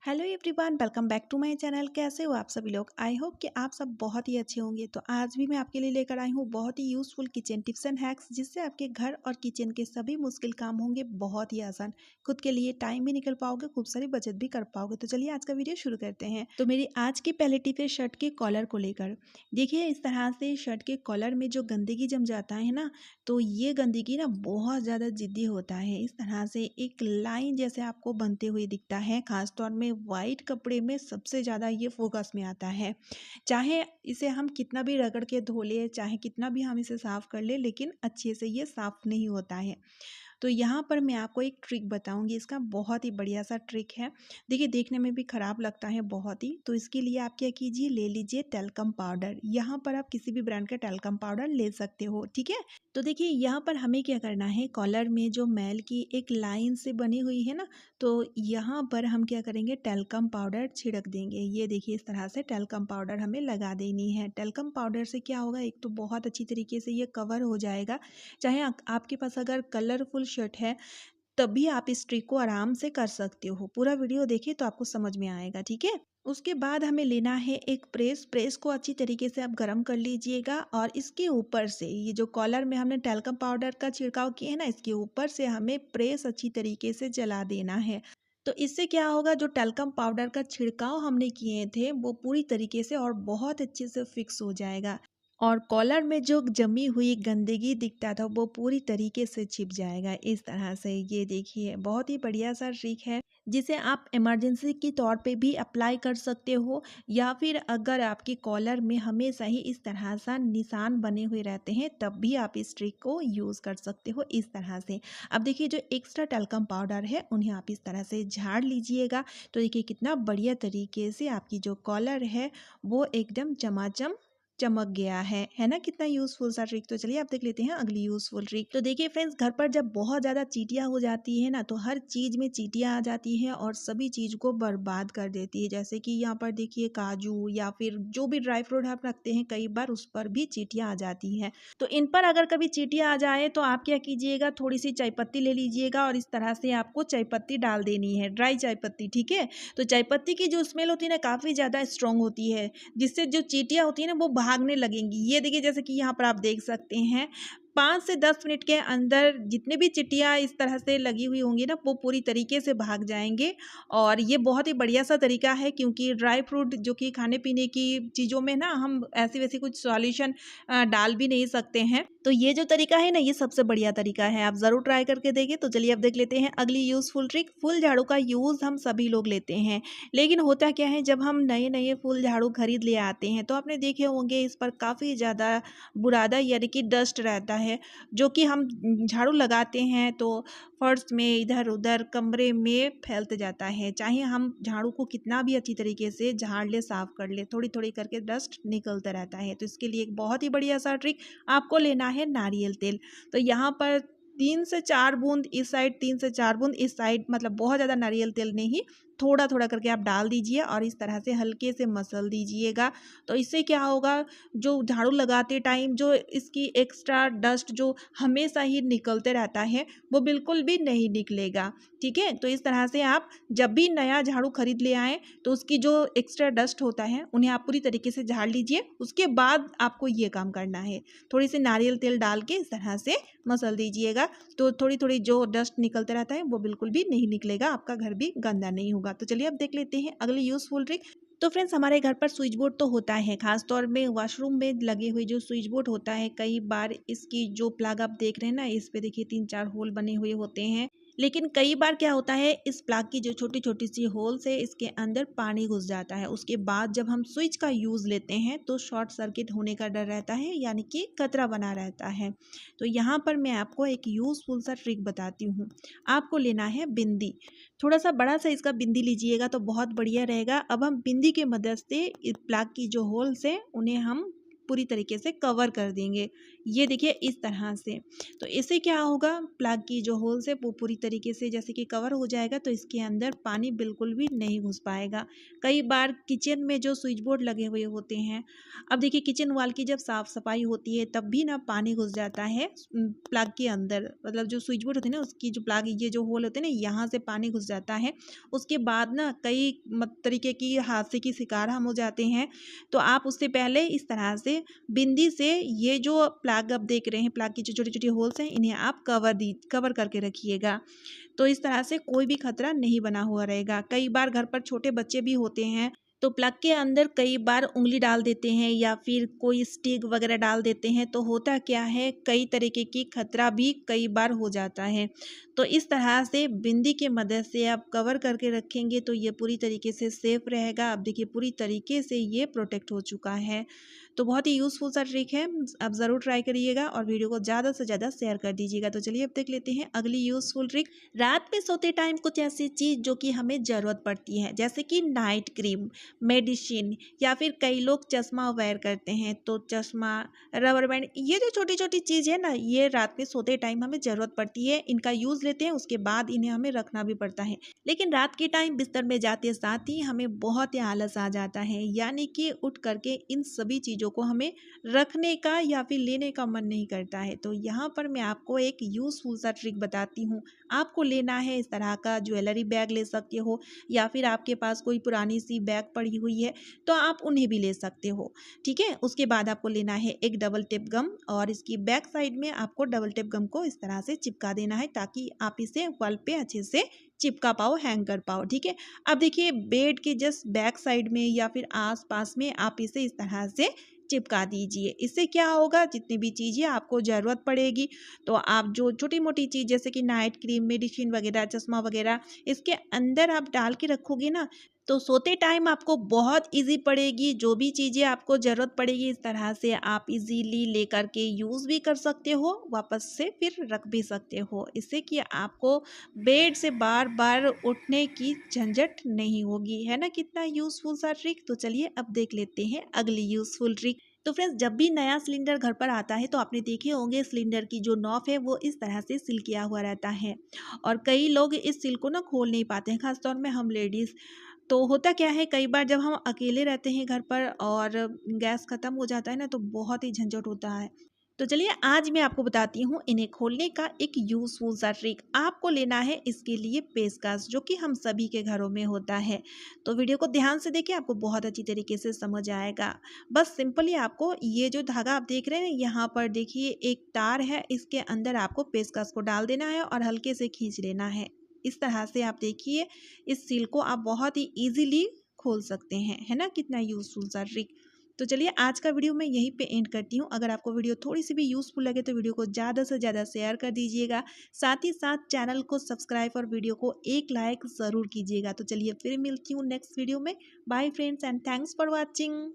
Hello everyone, welcome back to my channel. कैसे हो आप सभी लोग? आई होप कि आप सब बहुत ही अच्छे होंगे। तो आज भी मैं आपके लिए लेकर आई हूँ बहुत ही useful kitchen tips and hacks, जिससे आपके घर और किचन के सभी मुश्किल काम होंगे बहुत ही आसान। खुद के लिए टाइम भी निकल पाओगे, खूब सारी बचत भी कर पाओगे। तो चलिए आज का वीडियो शुरू करते हैं। तो मेरी आज की पहली टिप है शर्ट के कॉलर को लेकर। देखिए, इस तरह से शर्ट के कॉलर में जो गंदगी जम जाता है ना, तो ये गंदगी ना बहुत ज़्यादा ज़िद्दी होता है। इस तरह से एक लाइन जैसे आपको बनते हुए दिखता है, खासतौर में वाइट कपड़े में सबसे ज़्यादा ये फोकस में आता है। चाहे इसे हम कितना भी रगड़ के धो लें, चाहे कितना भी हम इसे साफ़ कर लें, लेकिन अच्छे से ये साफ़ नहीं होता है। तो यहाँ पर मैं आपको एक ट्रिक बताऊंगी, इसका बहुत ही बढ़िया सा ट्रिक है। देखिए, देखने में भी ख़राब लगता है बहुत ही। तो इसके लिए आप क्या कीजिए, ले लीजिए टैल्कम पाउडर। यहाँ पर आप किसी भी ब्रांड का टैल्कम पाउडर ले सकते हो, ठीक है। तो देखिए, यहाँ पर हमें क्या करना है, कॉलर में जो मैल की एक लाइन से बनी हुई है ना, तो यहाँ पर हम क्या करेंगे, टैल्कम पाउडर छिड़क देंगे। ये देखिए, इस तरह से टैल्कम पाउडर हमें लगा देनी है। टैल्कम पाउडर से क्या होगा, एक तो बहुत अच्छी तरीके से ये कवर हो जाएगा। चाहे आपके पास अगर कलरफुल शर्ट है, तभी आप इस ट्रिक को आराम से कर सकते हो। पूरा वीडियो देखिए तो आपको समझ में आएगा, ठीक है। उसके बाद हमें लेना है एक प्रेस को अच्छी तरीके से आप गरम कर लीजिएगा, और इसके ऊपर से ये जो कॉलर में हमने टैल्कम पाउडर का छिड़काव किया है ना, इसके ऊपर से हमें प्रेस अच्छी तरीके से जला देना है। तो इससे क्या होगा, जो टैल्कम पाउडर का छिड़काव हमने किए थे वो पूरी तरीके से और बहुत अच्छे से फिक्स हो जाएगा, और कॉलर में जो जमी हुई गंदगी दिखता था वो पूरी तरीके से छिप जाएगा। इस तरह से ये देखिए, बहुत ही बढ़िया सा ट्रिक है, जिसे आप इमरजेंसी के तौर पे भी अप्लाई कर सकते हो, या फिर अगर आपकी कॉलर में हमेशा ही इस तरह सा निशान बने हुए रहते हैं, तब भी आप इस ट्रिक को यूज़ कर सकते हो इस तरह से। अब देखिए, जो एक्स्ट्रा टैल्कम पाउडर है उन्हें आप इस तरह से झाड़ लीजिएगा। तो देखिए, कितना बढ़िया तरीके से आपकी जो कॉलर है वो एकदम चमाचम चमक गया है ना। कितना यूज़फुल सा ट्रिक। तो चलिए आप देख लेते हैं अगली यूज़फुल ट्रिक। तो देखिए फ्रेंड्स, घर पर जब बहुत ज़्यादा चींटियाँ हो जाती है ना, तो हर चीज़ में चींटियाँ आ जाती हैं और सभी चीज़ को बर्बाद कर देती है। जैसे कि यहाँ पर देखिए, काजू या फिर जो भी ड्राई फ्रूट आप रखते हैं, कई बार उस पर भी चींटियाँ आ जाती हैं। तो इन पर अगर कभी चींटियाँ आ जाए तो आप क्या कीजिएगा, थोड़ी सी चाय पत्ती ले लीजिएगा, और इस तरह से आपको चाय पत्ती डाल देनी है, ड्राई चाय पत्ती, ठीक है। तो चाय पत्ती की जो स्मेल होती है ना, काफ़ी ज़्यादा स्ट्रॉन्ग होती है, जिससे जो चींटियाँ होती हैं ना वो भागने लगेंगी। ये देखिए, जैसे कि यहाँ पर आप देख सकते हैं, 5 से 10 मिनट के अंदर जितने भी चींटियाँ इस तरह से लगी हुई होंगी ना, वो पूरी तरीके से भाग जाएंगे। और ये बहुत ही बढ़िया सा तरीका है, क्योंकि ड्राई फ्रूट जो कि खाने पीने की चीज़ों में ना हम ऐसी वैसी कुछ सॉल्यूशन डाल भी नहीं सकते हैं। तो ये जो तरीका है ना, ये सबसे बढ़िया तरीका है, आप ज़रूर ट्राई करके देखिए। तो चलिए अब देख लेते हैं अगली यूज़फुल ट्रिक। फुल झाड़ू का यूज़ हम सभी लोग लेते हैं, लेकिन होता क्या है, जब हम नए नए फुल झाड़ू खरीद ले आते हैं तो आपने देखे होंगे, इस पर काफ़ी ज़्यादा बुरादा यानी कि डस्ट रहता है, जो कि हम झाड़ू लगाते हैं तो फर्श में, इधर उधर कमरे में फैलते जाता है। चाहे हम झाड़ू को कितना भी अच्छी तरीके से झाड़ ले, साफ कर ले, थोड़ी थोड़ी करके डस्ट निकलता रहता है। तो इसके लिए एक बहुत ही बढ़िया सा ट्रिक, आपको लेना है नारियल तेल। तो यहाँ पर 3 से 4 बूंद इस साइड, 3 से 4 बूंद इस साइड, मतलब बहुत ज़्यादा नारियल तेल नहीं, थोड़ा थोड़ा करके आप डाल दीजिए और इस तरह से हल्के से मसल दीजिएगा। तो इससे क्या होगा, जो झाड़ू लगाते टाइम जो इसकी एक्स्ट्रा डस्ट जो हमेशा ही निकलते रहता है, वो बिल्कुल भी नहीं निकलेगा, ठीक है। तो इस तरह से आप जब भी नया झाड़ू खरीद ले आएँ, तो उसकी जो एक्स्ट्रा डस्ट होता है उन्हें आप पूरी तरीके से झाड़ लीजिए। उसके बाद आपको ये काम करना है, थोड़ी सी नारियल तेल डाल के इस तरह से मसल दीजिएगा। तो थोड़ी थोड़ी जो डस्ट निकलते रहता है वो बिल्कुल भी नहीं निकलेगा, आपका घर भी गंदा नहीं होगा। तो चलिए अब देख लेते हैं अगली यूज़फुल ट्रिक। तो फ्रेंड्स, हमारे घर पर स्विच बोर्ड तो होता है, खास तौर में वॉशरूम में लगे हुए जो स्विच बोर्ड होता है, कई बार इसकी जो प्लग आप देख रहे हैं ना, इस पे देखिए 3-4 होल बने हुए होते हैं। लेकिन कई बार क्या होता है, इस प्लग की जो छोटी छोटी सी होल से इसके अंदर पानी घुस जाता है। उसके बाद जब हम स्विच का यूज़ लेते हैं तो शॉर्ट सर्किट होने का डर रहता है, यानी कि खतरा बना रहता है। तो यहाँ पर मैं आपको एक यूज़फुल सा ट्रिक बताती हूँ। आपको लेना है बिंदी, थोड़ा सा बड़ा साइज का बिंदी लीजिएगा तो बहुत बढ़िया रहेगा। अब हम बिंदी के मदद से इस प्लग की जो होल्स है उन्हें हम पूरी तरीके से कवर कर देंगे। ये देखिए इस तरह से। तो इससे क्या होगा, प्लग की जो होल्स है वो पूरी तरीके से जैसे कि कवर हो जाएगा, तो इसके अंदर पानी बिल्कुल भी नहीं घुस पाएगा। कई बार किचन में जो स्विच बोर्ड लगे हुए होते हैं, अब देखिए किचन वॉल की जब साफ सफाई होती है तब भी ना पानी घुस जाता है प्लग के अंदर, मतलब जो स्विच बोर्ड होती है ना उसकी जो प्लग, ये जो होल होते हैं ना, यहाँ से पानी घुस जाता है। उसके बाद ना कई तरीके की हादसे की शिकार हम हो जाते हैं। तो आप उससे पहले इस तरह से बिंदी से ये जो प्लग आप देख रहे हैं, प्लग की जो छोटी छोटी होल्स हैं, इन्हें आप कवर करके रखिएगा। तो इस तरह से कोई भी खतरा नहीं बना हुआ रहेगा। कई बार घर पर छोटे बच्चे भी होते हैं, तो प्लग के अंदर कई बार उंगली डाल देते हैं या फिर कोई स्टिक वगैरह डाल देते हैं, तो होता क्या है, कई तरीके की खतरा भी कई बार हो जाता है। तो इस तरह से बिंदी के मदद से आप कवर करके रखेंगे तो ये पूरी तरीके से सेफ रहेगा। अब देखिए पूरी तरीके से ये प्रोटेक्ट हो चुका है। तो बहुत ही यूज़फुल सा ट्रिक है, आप ज़रूर ट्राई करिएगा और वीडियो को ज़्यादा से ज़्यादा शेयर कर दीजिएगा। तो चलिए अब देख लेते हैं अगली यूज़फुल ट्रिक। रात में सोते टाइम कुछ ऐसी चीज़ जो कि हमें ज़रूरत पड़ती है, जैसे कि नाइट क्रीम, मेडिसिन, या फिर कई लोग चश्मा वेयर करते हैं, तो चश्मा, रबर बैंड, ये जो छोटी छोटी चीज़ है ना, ये रात में सोते टाइम हमें ज़रूरत पड़ती है। इनका यूज़ लेते हैं, उसके बाद इन्हें हमें रखना भी पड़ता है। लेकिन रात के टाइम बिस्तर में जाते साथ ही हमें बहुत ही आलस आ जाता है, यानी कि उठ करके इन सभी चीज़ों को हमें रखने का या फिर लेने का मन नहीं करता है। तो यहाँ पर मैं आपको एक यूज़फुल सा ट्रिक बताती हूँ। आपको लेना है इस तरह का ज्वेलरी बैग ले सकते हो, या फिर आपके पास कोई पुरानी सी बैग पड़ी हुई है तो आप उन्हें भी ले सकते हो। ठीक है, उसके बाद आपको लेना है एक डबल टेप गम, और इसकी बैक साइड में आपको डबल टेप गम को इस तरह से चिपका देना है ताकि आप इसे वॉल पे अच्छे से चिपका पाओ, हैंग कर पाओ। ठीक है, अब देखिए बेड के जस्ट बैक साइड में या फिर आस पास में आप इसे इस तरह से चिपका दीजिए। इससे क्या होगा, जितनी भी चीज़ें आपको ज़रूरत पड़ेगी, तो आप जो छोटी मोटी चीज़ जैसे कि नाइट क्रीम, मेडिसिन वगैरह, चश्मा वगैरह, इसके अंदर आप डाल के रखोगे ना, तो सोते टाइम आपको बहुत इजी पड़ेगी। जो भी चीज़ें आपको ज़रूरत पड़ेगी इस तरह से आप इजीली लेकर के यूज़ भी कर सकते हो, वापस से फिर रख भी सकते हो। इससे कि आपको बेड से बार बार उठने की झंझट नहीं होगी। है ना कितना यूज़फुल सा ट्रिक। तो चलिए अब देख लेते हैं अगली यूज़फुल ट्रिक। तो फ्रेंड्स, जब भी नया सिलेंडर घर पर आता है तो आपने देखे होंगे सिलेंडर की जो नॉब है वो इस तरह से सील किया हुआ रहता है, और कई लोग इस सील को ना खोल नहीं पाते हैं, खासतौर में हम लेडीज़। तो होता क्या है, कई बार जब हम अकेले रहते हैं घर पर और गैस ख़त्म हो जाता है ना, तो बहुत ही झंझट होता है। तो चलिए आज मैं आपको बताती हूँ इन्हें खोलने का एक यूज़फुल सा ट्रिक। आपको लेना है इसके लिए पेचकस, जो कि हम सभी के घरों में होता है। तो वीडियो को ध्यान से देखिए, आपको बहुत अच्छी तरीके से समझ आएगा। बस सिंपली आपको ये जो धागा आप देख रहे हैं, यहाँ पर देखिए एक तार है, इसके अंदर आपको पेचकस को डाल देना है और हल्के से खींच लेना है। इस तरह से आप देखिए इस सील को आप बहुत ही ईजिली खोल सकते हैं। है ना कितना यूज़फुल सा ट्रिक। तो चलिए आज का वीडियो मैं यहीं पे एंड करती हूँ। अगर आपको वीडियो थोड़ी सी भी यूज़फुल लगे तो वीडियो को ज़्यादा से ज़्यादा शेयर कर दीजिएगा। साथ ही साथ चैनल को सब्सक्राइब और वीडियो को एक लाइक ज़रूर कीजिएगा। तो चलिए फिर मिलती हूँ नेक्स्ट वीडियो में। Bye friends and thanks for watching.